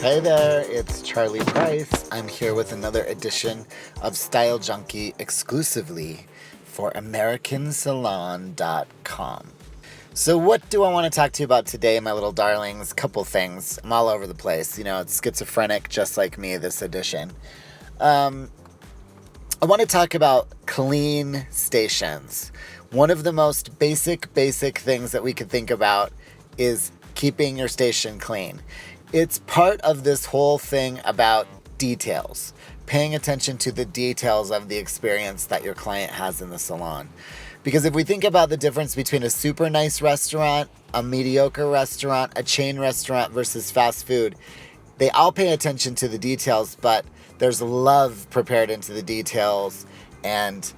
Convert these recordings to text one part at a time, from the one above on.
Hey there, it's Charlie Price. I'm here with another edition of Style Junkie exclusively for AmericanSalon.com. So what do I want to talk to you about today, my little darlings? Couple things. I'm all over the place. It's schizophrenic just like me, this edition. I want to talk about clean stations. One of the most basic things that we could think about is keeping your station clean. It's part of this whole thing about details, paying attention to the details of the experience that your client has in the salon. Because if we think about the difference between a super nice restaurant, a mediocre restaurant, a chain restaurant versus fast food, they all pay attention to the details, but there's love prepared into the details and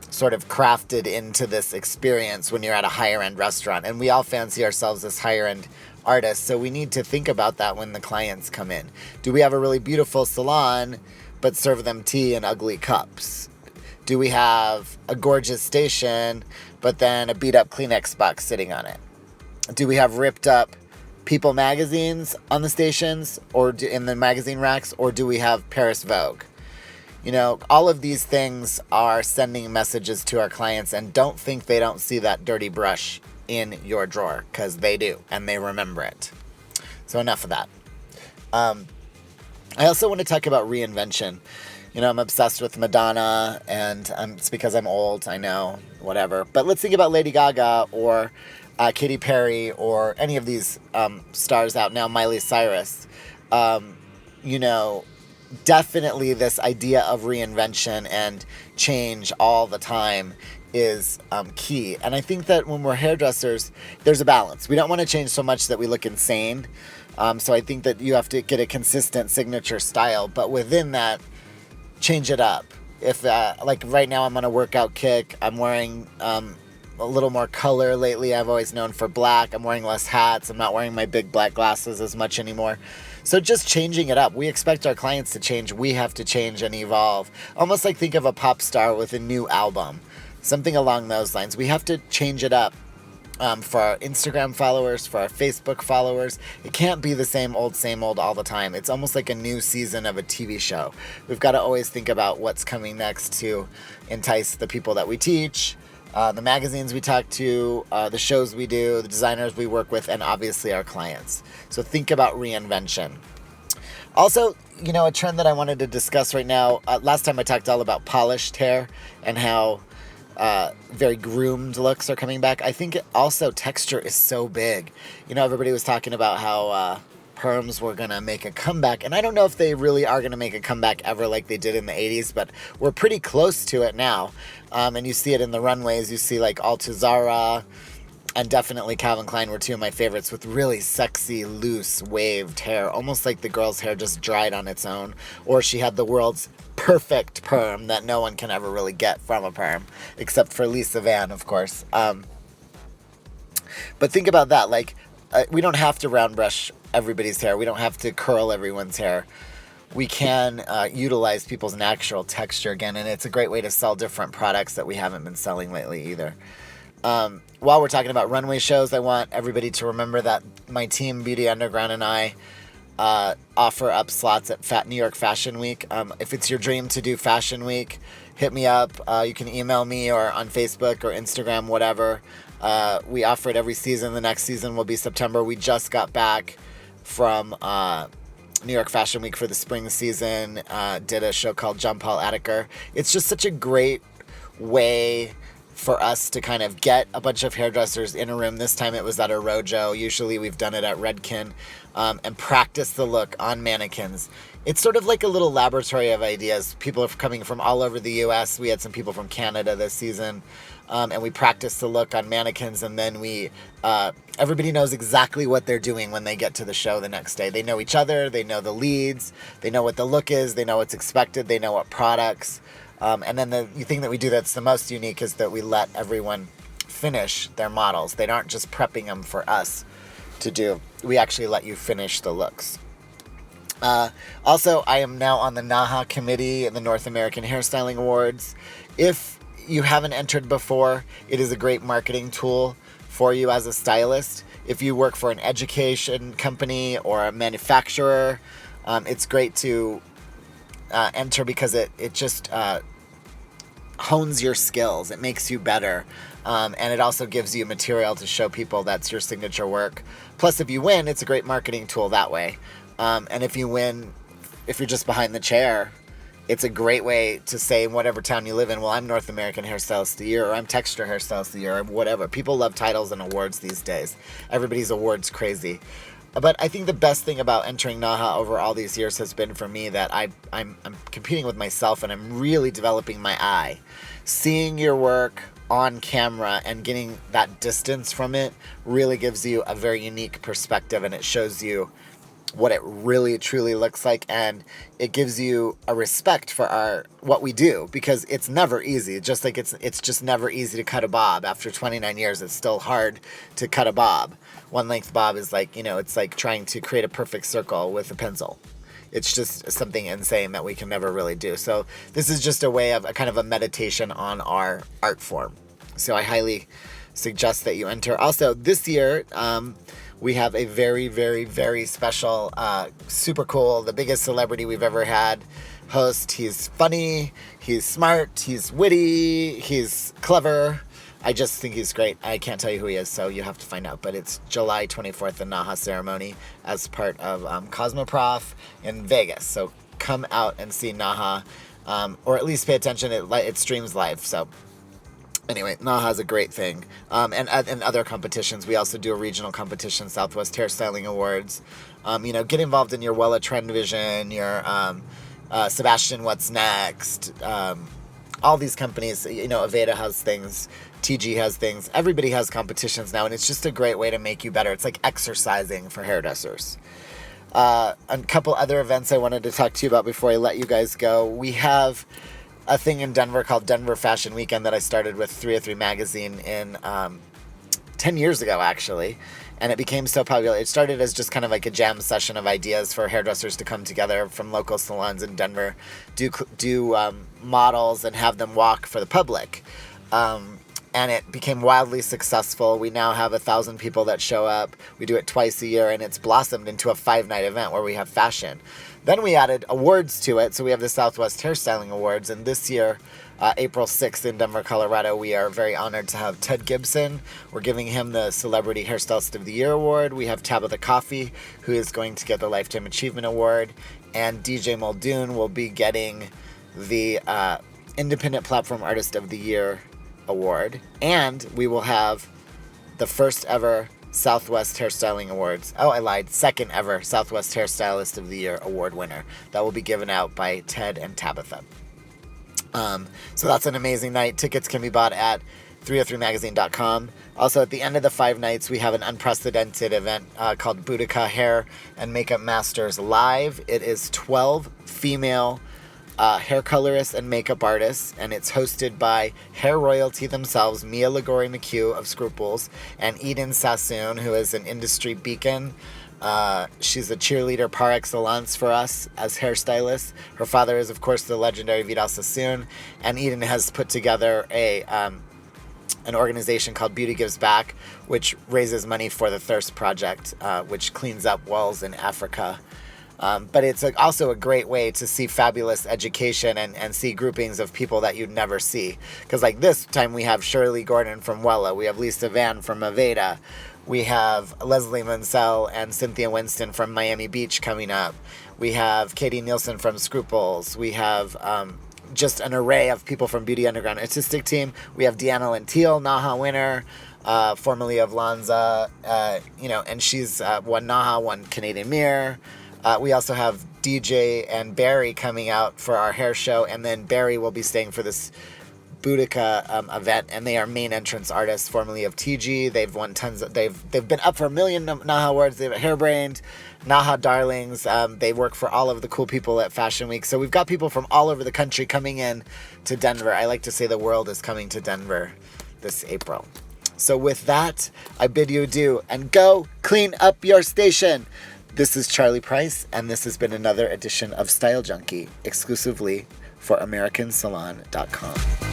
sort of crafted into this experience when you're at a higher end restaurant. And we all fancy ourselves as higher end artists, so we need to think about that when the clients come in. Do we have a really beautiful salon but serve them tea in ugly cups? Do we have a gorgeous station but then a beat up Kleenex box sitting on it? Do we have ripped up People magazines on the stations or in the magazine racks, or do we have Paris Vogue? All of these things are sending messages to our clients, and don't think they don't see that dirty brush in your drawer, because they do, and they remember it. So enough of that. I also want to talk about reinvention. I'm obsessed with Madonna, and it's because I'm old, I know, whatever. But let's think about Lady Gaga or Katy Perry or any of these stars out now, Miley Cyrus. Definitely this idea of reinvention and change all the time is key. And I think that when we're hairdressers, there's a balance. We don't want to change so much that we look insane. So I think that you have to get a consistent signature style. But within that, change it up. If like right now I'm on a workout kick, I'm wearing a little more color lately. I've always known for black. I'm wearing less hats. I'm not wearing my big black glasses as much anymore. So just changing it up. We expect our clients to change. We have to change and evolve. Almost like think of a pop star with a new album. Something along those lines. We have to change it up for our Instagram followers, for our Facebook followers. It can't be the same old all the time. It's almost like a new season of a TV show. We've got to always think about what's coming next to entice the people that we teach, the magazines we talk to, the shows we do, the designers we work with, and obviously our clients. So think about reinvention. Also, a trend that I wanted to discuss right now, last time I talked all about polished hair and how very groomed looks are coming back. I think also texture is so big. Everybody was talking about how perms were going to make a comeback, and I don't know if they really are going to make a comeback ever like they did in the 80s, but we're pretty close to it now. And you see it in the runways. You see like Altuzara and definitely Calvin Klein were two of my favorites, with really sexy, loose, waved hair, almost like the girl's hair just dried on its own, or she had the world's perfect perm that no one can ever really get from a perm, except for Lisa Vann, of course. But think about that. We don't have to round brush everybody's hair. We don't have to curl everyone's hair. We can utilize people's natural texture again, and it's a great way to sell different products that we haven't been selling lately either. While we're talking about runway shows, I want everybody to remember that my team, Beauty Underground, and I offer up slots at New York Fashion Week. If it's your dream to do Fashion Week, hit me up. You can email me or on Facebook or Instagram, whatever. We offer it every season. The next season will be September. We just got back from New York Fashion Week for the spring season. Did a show called John Paul Attiker. It's just such a great way for us to kind of get a bunch of hairdressers in a room. This time it was at a Rojo. Usually we've done it at Redken, and practice the look on mannequins. It's sort of like a little laboratory of ideas. People are coming from all over the U.S. We had some people from Canada this season, and we practiced the look on mannequins, and then everybody knows exactly what they're doing when they get to the show the next day. They know each other, they know the leads, they know what the look is, they know what's expected, they know what products. And then the thing that we do that's the most unique is that we let everyone finish their models. They aren't just prepping them for us to do. We actually let you finish the looks. Also, I am now on the NAHA committee in the North American Hairstyling Awards. If you haven't entered before, it is a great marketing tool for you as a stylist. If you work for an education company or a manufacturer, It's great to enter because it just hones your skills. It makes you better. And it also gives you material to show people that's your signature work. Plus, if you win, it's a great marketing tool that way. And if you win, if you're just behind the chair, it's a great way to say in whatever town you live in, well, I'm North American Hairstylist of the Year, or I'm Texture Hairstylist of the Year, or whatever. People love titles and awards these days. Everybody's awards crazy. But I think the best thing about entering NAHA over all these years has been for me that I'm competing with myself, and I'm really developing my eye. Seeing your work on camera and getting that distance from it really gives you a very unique perspective, and it shows you what it really truly looks like, and it gives you a respect for what we do, because it's never easy. Just like it's just never easy to cut a bob. After 29 years, it's still hard to cut a bob. One length bob is like, it's like trying to create a perfect circle with a pencil. It's just something insane that we can never really do. So this is just a way of a kind of a meditation on our art form. So I highly suggest that you enter. Also, this year, we have a very, very, very special, super cool, the biggest celebrity we've ever had host. He's funny, he's smart, he's witty, he's clever. I just think he's great. I can't tell you who he is, so you have to find out. But it's July 24th, the NAHA ceremony, as part of Cosmoprof in Vegas. So come out and see NAHA, or at least pay attention. It streams live, so... Anyway, NAHA is a great thing. And other competitions. We also do a regional competition, Southwest Hairstyling Awards. Get involved in your Wella Trend Vision, your Sebastian What's Next. All these companies, Aveda has things, TG has things. Everybody has competitions now, and it's just a great way to make you better. It's like exercising for hairdressers. A couple other events I wanted to talk to you about before I let you guys go. We have a thing in Denver called Denver Fashion Weekend that I started with 303 Magazine in 10 years ago, actually. And it became so popular. It started as just kind of like a jam session of ideas for hairdressers to come together from local salons in Denver, do models and have them walk for the public. And it became wildly successful. We now have 1,000 people that show up. We do it twice a year, and it's blossomed into a 5-night event where we have fashion. Then we added awards to it, so we have the Southwest Hairstyling Awards, and this year, April 6th in Denver, Colorado, we are very honored to have Ted Gibson. We're giving him the Celebrity Hairstylist of the Year Award. We have Tabitha Coffey, who is going to get the Lifetime Achievement Award, and DJ Muldoon will be getting the Independent Platform Artist of the Year Award, and we will have the first ever Southwest Hairstyling Awards. Oh, I lied. Second ever Southwest Hairstylist of the Year Award winner. That will be given out by Ted and Tabitha. So that's an amazing night. Tickets can be bought at 303magazine.com. Also, at the end of the 5 nights, we have an unprecedented event called Boudica Hair and Makeup Masters Live. It is 12 female hair colorists and makeup artists, and it's hosted by hair royalty themselves, Mia Ligori McHugh of Scruples, and Eden Sassoon, who is an industry beacon. She's a cheerleader par excellence for us as hairstylists. Her father is, of course, the legendary Vidal Sassoon, and Eden has put together an organization called Beauty Gives Back, which raises money for the Thirst Project, which cleans up wells in Africa. But it's also a great way to see fabulous education and see groupings of people that you'd never see. Because like this time we have Shirley Gordon from Wella, we have Lisa Van from Aveda, we have Leslie Mansell and Cynthia Winston from Miami Beach coming up, we have Katie Nielsen from Scruples, we have just an array of people from Beauty Underground Artistic Team. We have Deanna Lentile, NAHA winner, formerly of Lanza, and she's won NAHA, won Canadian Mirror. We also have DJ and Barry coming out for our hair show, and then Barry will be staying for this Boudica event, and they are main entrance artists, formerly of TG. They've won tons of, they've been up for 1 million NAHA awards. They've Hairbrained, NAHA Darlings. They work for all of the cool people at Fashion Week. So we've got people from all over the country coming in to Denver. I like to say the world is coming to Denver this April. So with that, I bid you adieu, and go clean up your station. This is Charlie Price, and this has been another edition of Style Junkie, exclusively for AmericanSalon.com.